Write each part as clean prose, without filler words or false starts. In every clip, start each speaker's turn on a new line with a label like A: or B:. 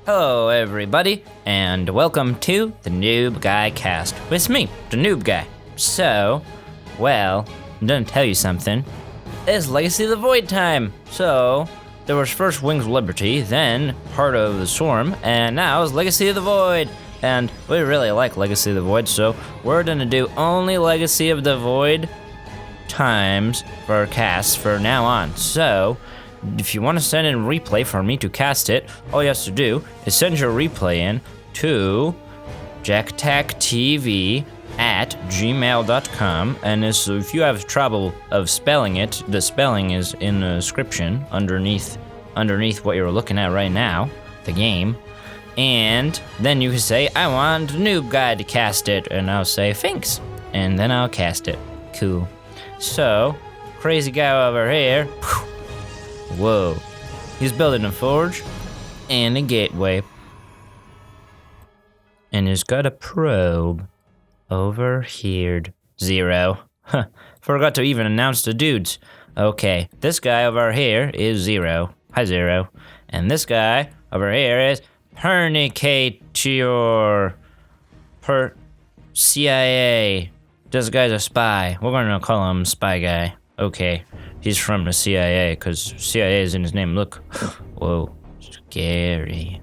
A: Hello everybody, and welcome to the NoobGuy cast with me, the NoobGuy. So, well, I'm gonna tell you something. It's Legacy of the Void time! So, there was first Wings of Liberty, then Heart of the Swarm, and now it's Legacy of the Void! And we really like Legacy of the Void, so we're gonna do only Legacy of the Void times for our casts for now on. So, if you want to send in replay for me to cast it, all you have to do is send your replay in to JaKaTaKtv at gmail.com, and if you have trouble of spelling it, the spelling is in the description underneath what you're looking at right now, the game. And then you can say, I want NoobGuy to cast it, and I'll say, thanks, and then I'll cast it. Cool. So, crazy guy over here, whoa, he's building a forge and a gateway. And he's got a probe over here. Zero. Huh, forgot to even announce the dudes. Okay, this guy over here is Zero. Hi, Zero. And this guy over here is Pernicator. CIA. This guy's a spy. We're gonna call him Spy Guy. Okay, he's from the CIA, because CIA is in his name. Look. Whoa, scary.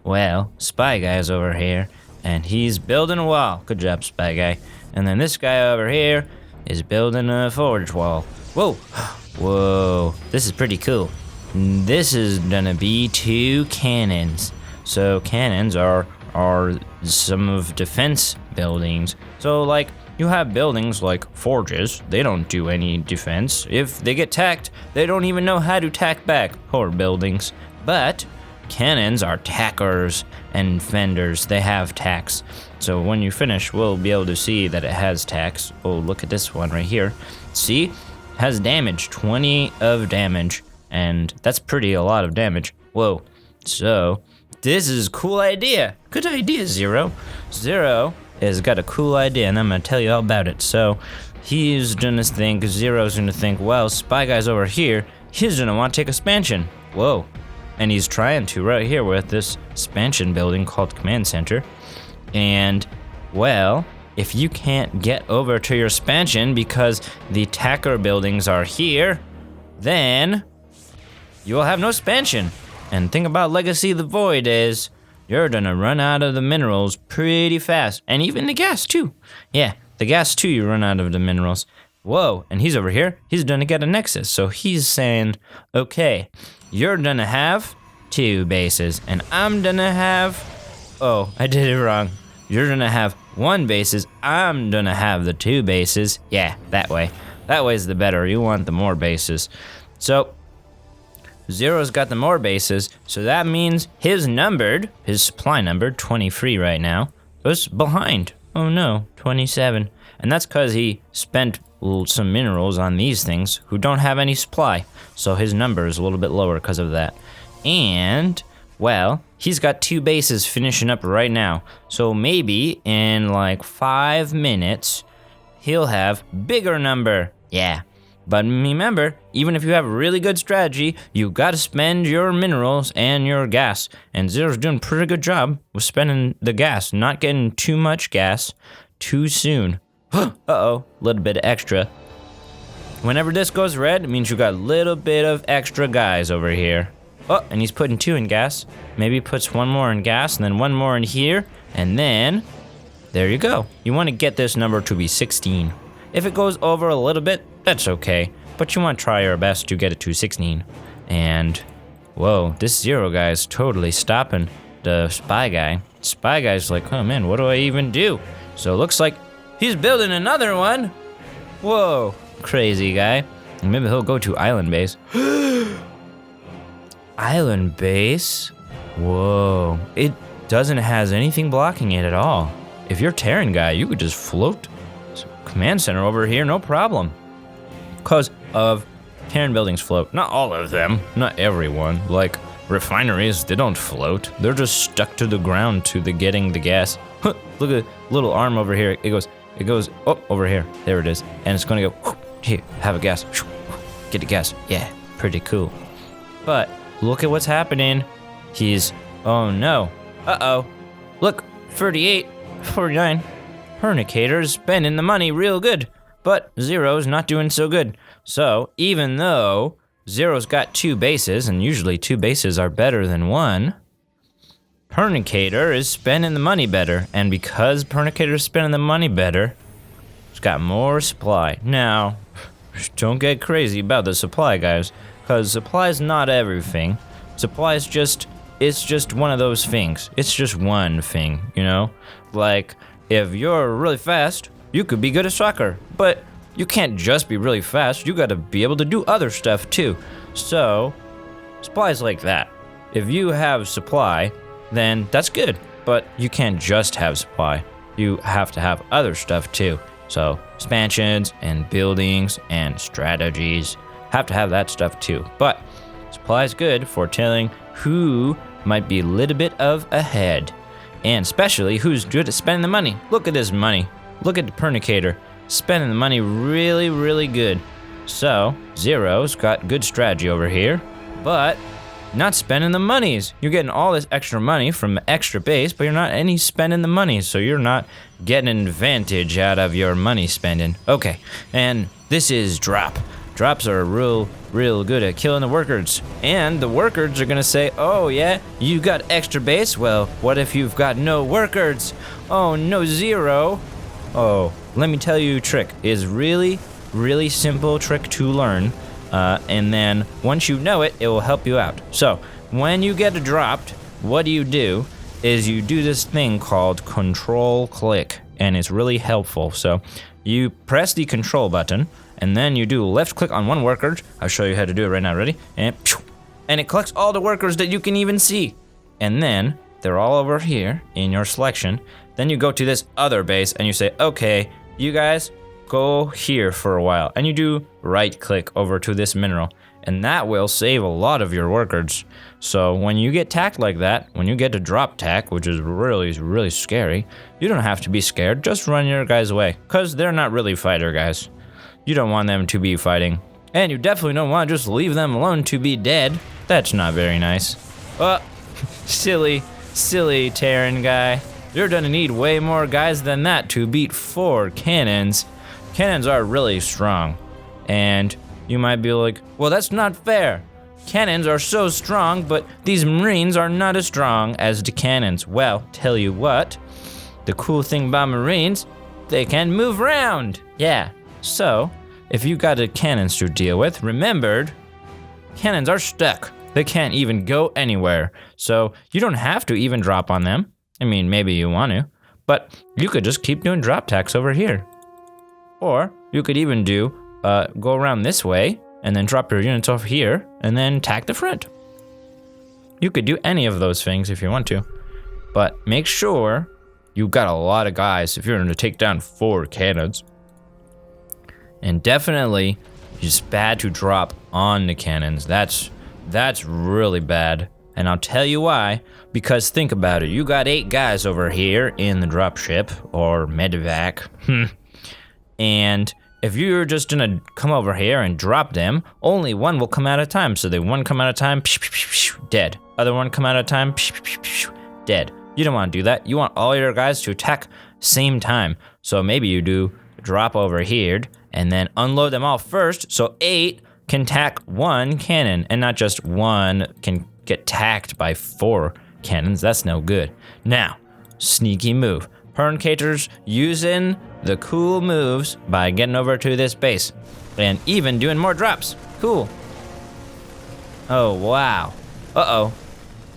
A: Well, Spy Guy's over here, and he's building a wall. Good job, Spy Guy. And then this guy over here is building a forge wall. Whoa, whoa, this is pretty cool. This is gonna be 2 cannons. So cannons are some of defense buildings. So like, you have buildings like forges, they don't do any defense. If they get tacked, they don't even know how to tack back. Poor buildings. But cannons are tackers and fenders, they have tacks. So when you finish, we'll be able to see that it has tacks. Oh, look at this one right here. See? Has damage, 20 of damage. And that's a lot of damage. Whoa. So, this is a cool idea. Good idea, Zero. Zero has got a cool idea, and I'm gonna tell you all about it. So, he's gonna think, Zero's gonna think, well, Spy Guy's over here, he's gonna want to take expansion. Whoa. And he's trying to right here with this expansion building called Command Center. And, well, if you can't get over to your expansion because the tacker buildings are here, then you will have no expansion. And thing about Legacy of the Void is, you're gonna run out of the minerals pretty fast. And even the gas too. Yeah, the gas too, you run out of the minerals. Whoa, and he's over here, he's gonna get a nexus. So he's saying, okay, you're gonna have 2 bases, and I'm gonna have, oh, I did it wrong. You're gonna have 1 bases, I'm gonna have the 2 bases. Yeah, that way. That way's the better, you want the more bases. So, Zero's got the more bases, so that means his supply number, 23 right now, was behind. Oh no, 27. And that's because he spent some minerals on these things who don't have any supply. So his number is a little bit lower because of that. And, well, he's got 2 bases finishing up right now. So maybe in like 5 minutes, he'll have bigger number. Yeah. But remember, even if you have a really good strategy, you gotta spend your minerals and your gas. And Zero's doing a pretty good job with spending the gas, not getting too much gas too soon. Uh-oh, a little bit extra. Whenever this goes red, it means you got a little bit of extra guys over here. Oh, and he's putting 2 in gas. Maybe he puts 1 more in gas, and then 1 more in here, and then there you go. You want to get this number to be 16. If it goes over a little bit, that's okay, but you want to try your best to get it to 16. And, whoa, this Zero guy is totally stopping the Spy Guy. Spy Guy's like, oh man, what do I even do? So it looks like he's building another one. Whoa, crazy guy. And maybe he'll go to Island Base. Island Base? Whoa, it doesn't have anything blocking it at all. If you're Terran guy, you could just float Command Center over here, no problem. Because of Terran buildings float. Not all of them, not everyone. Like refineries, they don't float. They're just stuck to the ground to the getting the gas. Look at the little arm over here. It goes oh, over here. There it is. And it's gonna go, here, have a gas. Get the gas. Yeah, pretty cool. But look at what's happening. He's Oh no. Uh-oh. Look, 38, 49. Pernicator's spending the money real good, but Zero's not doing so good. So, even though Zero's got 2 bases, and usually 2 bases are better than 1, Pernicator is spending the money better, and because Pernicator's spending the money better, it's got more supply. Now, don't get crazy about the supply, guys, because supply's not everything. Supply's it's just one of those things. It's just one thing, you know? Like, if you're really fast, you could be good at soccer, but you can't just be really fast. You gotta be able to do other stuff too. So, supply's like that. If you have supply, then that's good, but you can't just have supply. You have to have other stuff too. So, expansions and buildings and strategies have to have that stuff too. But supply is good for telling who might be a little bit of ahead, and especially who's good at spending the money. Look at this money. Look at the Pernicator spending the money really, really good. So, Zero's got good strategy over here, but not spending the monies. You're getting all this extra money from the extra base, but you're not any spending the money, so you're not getting an advantage out of your money spending. Okay, and this is drop. Drops are real good at killing the workers. And the workers are gonna say, oh yeah, you got extra base? Well, what if you've got no workers? Oh, no Zero. Oh, let me tell you a trick. It's really simple trick to learn. And then once you know it, it will help you out. So when you get dropped, what do is you do this thing called control click, and it's really helpful. So you press the control button, and then you do left click on one worker. I'll show you how to do it right now. Ready? And it collects all the workers that you can even see. And then they're all over here in your selection. Then you go to this other base and you say, okay, you guys go here for a while. And you do right click over to this mineral. And that will save a lot of your workers. So when you get tacked like that, when you get to drop tack, which is really scary, you don't have to be scared. Just run your guys away, because they're not really fighter guys. You don't want them to be fighting. And you definitely don't want to just leave them alone to be dead. That's not very nice. Oh, silly Terran guy. You're gonna need way more guys than that to beat 4 cannons. Cannons are really strong. And you might be like, well, that's not fair. Cannons are so strong, but these Marines are not as strong as the cannons. Well, tell you what, the cool thing about Marines, they can move around. Yeah, so if you got a cannons to deal with, remembered, cannons are stuck. They can't even go anywhere. So you don't have to even drop on them. I mean, maybe you want to, but you could just keep doing drop tacks over here. Or you could even do go around this way and then drop your units off here and then tack the front. You could do any of those things if you want to, but make sure you've got a lot of guys if you're going to take down 4 cannons. And definitely, it's bad to drop on the cannons. That's really bad. And I'll tell you why. Because think about it. You got 8 guys over here in the dropship or medevac. And if you're just gonna come over here and drop them, only one will come at a time. So they one come at a time, dead. Other one come at a time, dead. You don't want to do that. You want all your guys to attack same time. So maybe you do drop over here and then unload them all first, so 8 can tack 1 cannon, and not just 1 can get tacked by 4 cannons. That's no good. Now, sneaky move. Pernicators using the cool moves by getting over to this base, and even doing more drops. Cool. Oh, wow. Uh-oh.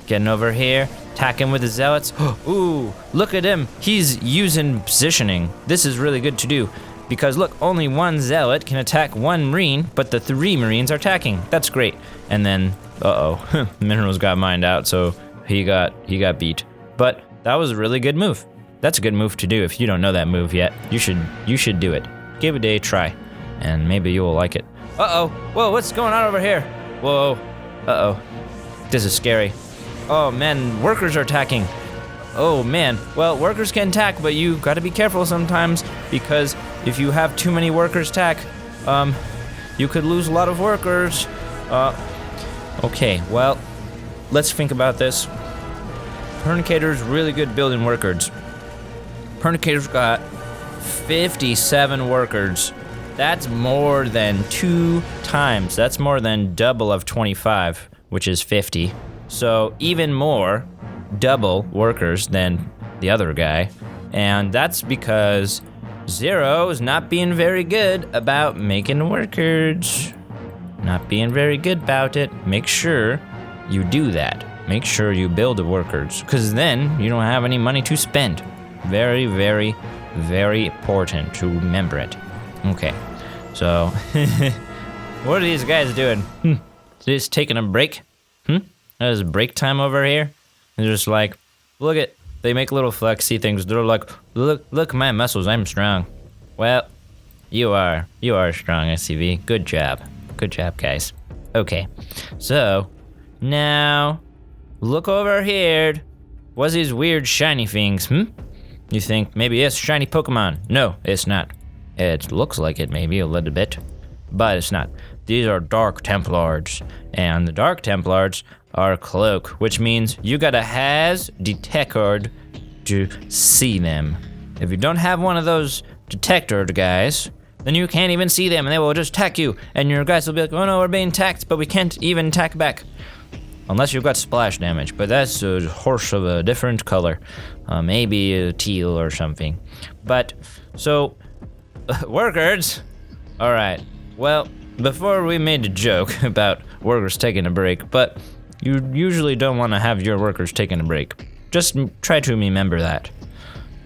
A: Getting over here, attacking with the zealots. Ooh, look at him. He's using positioning. This is really good to do. Because look, only 1 zealot can attack 1 marine, but the 3 marines are attacking. That's great. And then, minerals got mined out, so he got beat. But that was a really good move. That's a good move to do. If you don't know that move yet, you should do it. Give it a try, and maybe you will like it. Whoa, what's going on over here? Whoa, this is scary. Oh man, workers are attacking. Oh man, well, workers can attack, but you gotta be careful sometimes, because if you have too many workers attack, you could lose a lot of workers. Okay, well, let's think about this. Pernicator's really good building workers. Pernicator's got 57 workers. That's more than 2 times. That's more than double of 25, which is 50. So even more double workers than the other guy. And that's because Zero is not being very good about making workers. Not being very good about it. Make sure you do that. Make sure you build the workers, because then you don't have any money to spend. Very, very, very important to remember it. Okay, so what are these guys doing? Just taking a break? There's break time over here. They're just like, look at, they make little flexy things. They're like, look my muscles, I'm strong. Well, you are strong, SCV. Good job, guys. Okay, so now look over here. What's these weird shiny things? You think maybe it's shiny Pokemon? No, it's not. It looks like it maybe a little bit, but it's not. These are Dark Templars, and the Dark Templars are cloak, which means you gotta has detector to see them. If you don't have one of those detector guys, then you can't even see them, and they will just attack you, and your guys will be like, oh no, we're being attacked, but we can't even attack back. Unless you've got splash damage, but that's a horse of a different color. Maybe a teal or something. But, so, workers. Alright, well, before we made a joke about workers taking a break, but you usually don't want to have your workers taking a break. Just try to remember that.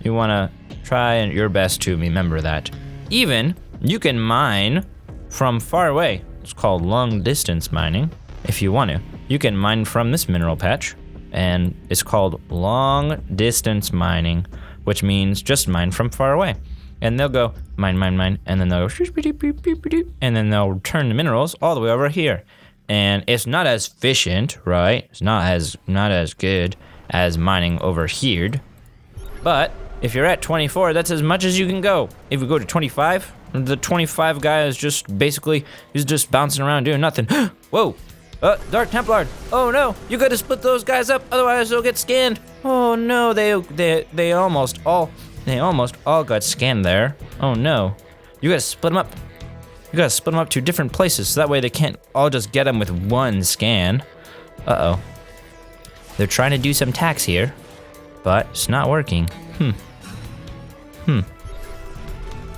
A: You want to try your best to remember that. Even, you can mine from far away. It's called long distance mining, if you want to. You can mine from this mineral patch, and it's called long distance mining, which means just mine from far away. And they'll go mine, and then they'll go, and then they'll turn the minerals all the way over here. And it's not as efficient, right? It's not as good as mining over here. But if you're at 24, that's as much as you can go. If you go to 25, the 25 guy is just basically, he's just bouncing around doing nothing. Whoa. Dark Templar. Oh no, you gotta split those guys up, otherwise they'll get scanned. Oh no, they almost all got scanned there. Oh no, you gotta split them up. You gotta split them up to different places, so that way they can't all just get them with one scan. Uh-oh. They're trying to do some attacks here, but it's not working.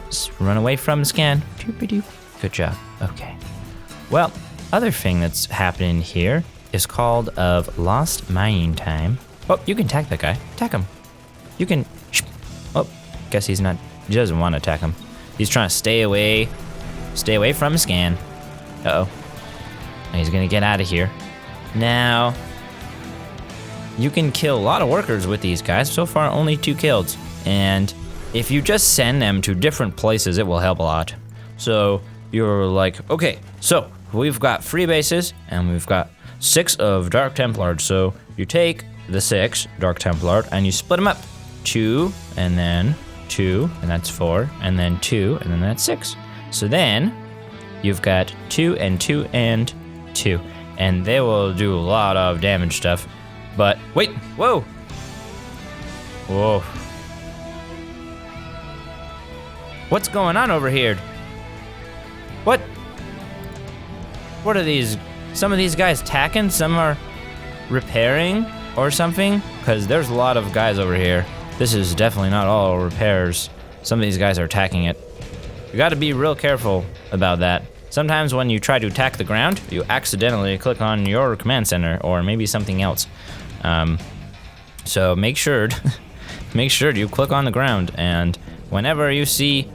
A: Just run away from the scan. Good job. Okay. Well, other thing that's happening here is called of lost mining time. Oh, you can attack that guy. Attack him. You can. Oh, guess he doesn't want to attack him. He's trying to stay away from the scan. Uh-oh. He's gonna get out of here. Now, you can kill a lot of workers with these guys. So far, only 2 kills. And if you just send them to different places, it will help a lot. So you're like, okay, so we've got 3 bases, and we've got 6 of Dark Templars. So you take the 6 Dark Templar, and you split them up. 2, and then 2, and that's 4, and then 2, and then that's 6. So then, you've got 2 and 2 and 2. And they will do a lot of damage stuff. But, wait, whoa! Whoa. What's going on over here? What? What are these? Some of these guys attacking, some are repairing or something? Because there's a lot of guys over here. This is definitely not all repairs. Some of these guys are attacking it. You gotta be real careful about that. Sometimes when you try to attack the ground, you accidentally click on your command center or maybe something else. So make sure you click on the ground, and whenever you see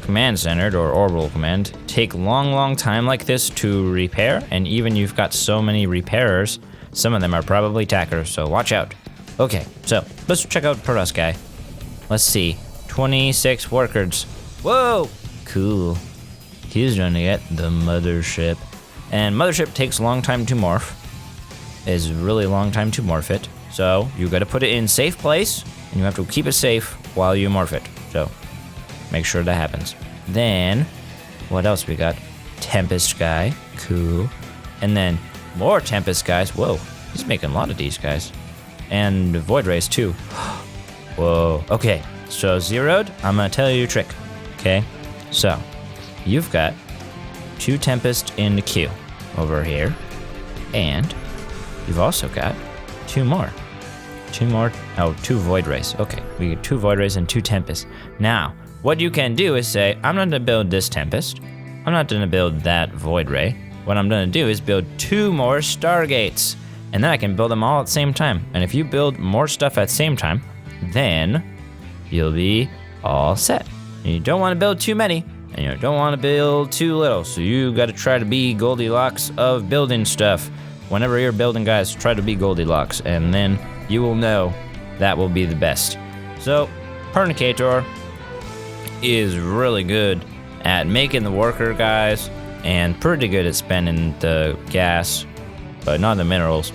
A: command centered or orbital command take long time like this to repair, and even you've got so many repairers, some of them are probably attackers, so watch out. Okay, so let's check out Protoss guy. Let's see, 26 workers. Whoa, cool. He's gonna get the mothership, and mothership takes a long time to morph. Is a really long time to morph it, so you gotta put it in safe place, and you have to keep it safe while you morph it. So make sure that happens. Then, what else we got? Tempest guy, cool. And then more Tempest guys. Whoa, he's making a lot of these guys. and void rays too. Whoa. Okay, so zeroed, I'm gonna tell you a trick. Okay, so you've got 2 Tempest in the queue over here, and you've also got 2 more. 2 void rays. Okay, we get 2 void rays and 2 Tempest. Now, what you can do is say, I'm not gonna build this Tempest. I'm not gonna build that void ray. What I'm gonna do is build 2 more Stargates, and then I can build them all at the same time. And if you build more stuff at the same time, then you'll be all set. And you don't want to build too many, and you don't want to build too little. So you got to try to be Goldilocks of building stuff. Whenever you're building, guys, try to be Goldilocks, and then you will know that will be the best. So Pernicator is really good at making the worker, guys, and pretty good at spending the gas, but not the minerals.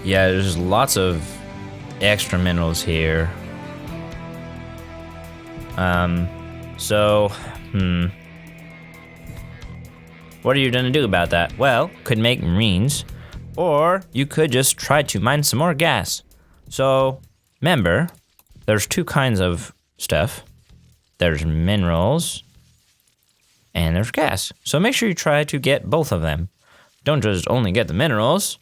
A: Yeah, there's lots of extra minerals here. What are you gonna do about that? Well, could make marines, or you could just try to mine some more gas. So, remember, there's 2 kinds of stuff. There's minerals, and there's gas. So make sure you try to get both of them. Don't just only get the minerals.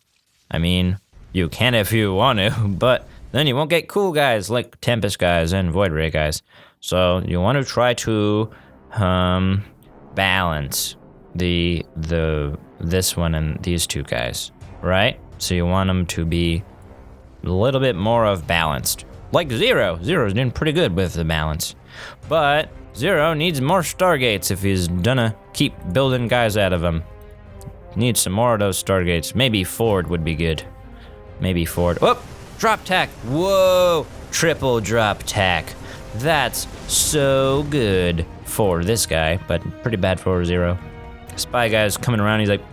A: I mean, you can if you want to, but then you won't get cool guys like Tempest guys and Void Ray guys. So you want to try to balance this one and these 2 guys, right? So you want them to be a little bit more of balanced. Like Zero. Zero's doing pretty good with the balance. But Zero needs more Stargates if he's gonna keep building guys out of them. Needs some more of those Stargates. Maybe Ford would be good. Maybe Ford. Oh, drop tack. Whoa, triple drop tack. That's so good for this guy, but pretty bad for Zero. Spy guy's coming around. He's like,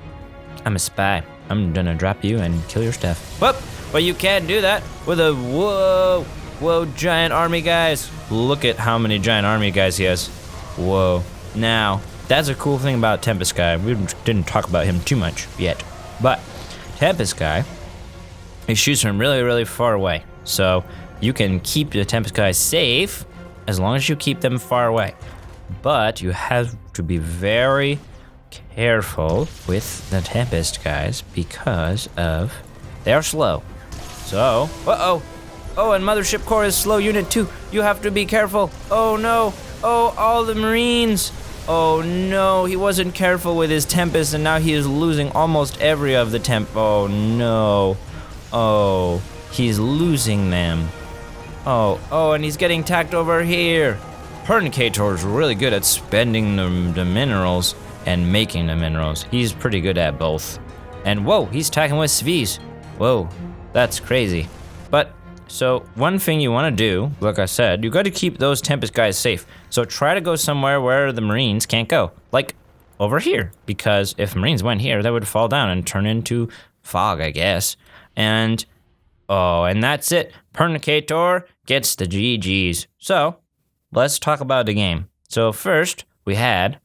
A: I'm a spy. I'm gonna drop you and kill your stuff. Whoop, but you can't do that with a whoa, giant army guys. Look at how many giant army guys he has. Whoa. Now, that's a cool thing about Tempest guy. We didn't talk about him too much yet, but Tempest guy, he shoots from really, really far away. So you can keep the Tempest guys safe as long as you keep them far away. But you have to be very careful with the Tempest guys because of they are slow. So, oh, and Mothership Core is slow unit too. You have to be careful. Oh no, oh, all the Marines. Oh no, he wasn't careful with his Tempest, and now he is losing almost every of the Oh no. Oh, he's losing them. Oh, and he's getting tacked over here. Pernicator is really good at spending the minerals and making the minerals. He's pretty good at both. And whoa, he's attacking with Svies. Whoa, that's crazy. But, so one thing you want to do, like I said, you got to keep those Tempest guys safe. So try to go somewhere where the Marines can't go. Like over here. Because if Marines went here, they would fall down and turn into fog, I guess. And that's it. Pernicator gets the GGs. So, let's talk about the game. So first, we had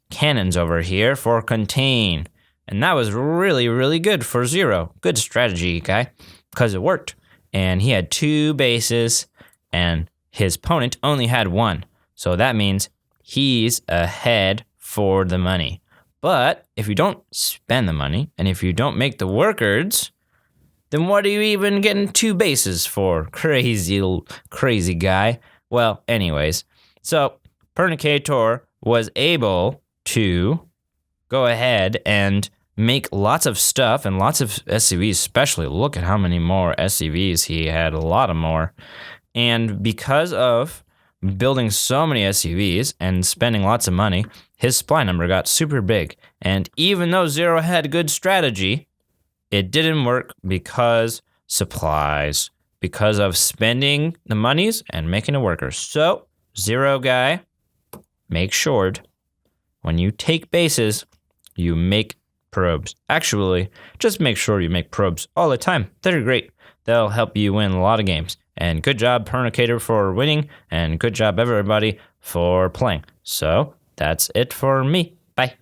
A: cannons over here for contain. And that was really, really good for Zero. Good strategy, guy. Because it worked. And he had 2 bases, and his opponent only had 1. So that means he's ahead for the money. But if you don't spend the money, and if you don't make the workers, then what are you even getting 2 bases for? Crazy guy. Well, anyways, so Pernicator was able to go ahead and make lots of stuff and lots of SCVs, especially. Look at how many more SCVs he had, a lot of more. And because of building so many SCVs and spending lots of money, his supply number got super big. And even though Zero had good strategy, it didn't work because supplies, because of spending the monies and making the workers. So, Zero guy, make sure when you take bases, you make probes. Actually, just make sure you make probes all the time. They're great. They'll help you win a lot of games. And good job, Pernicator, for winning, and good job, everybody, for playing. So, that's it for me. Bye.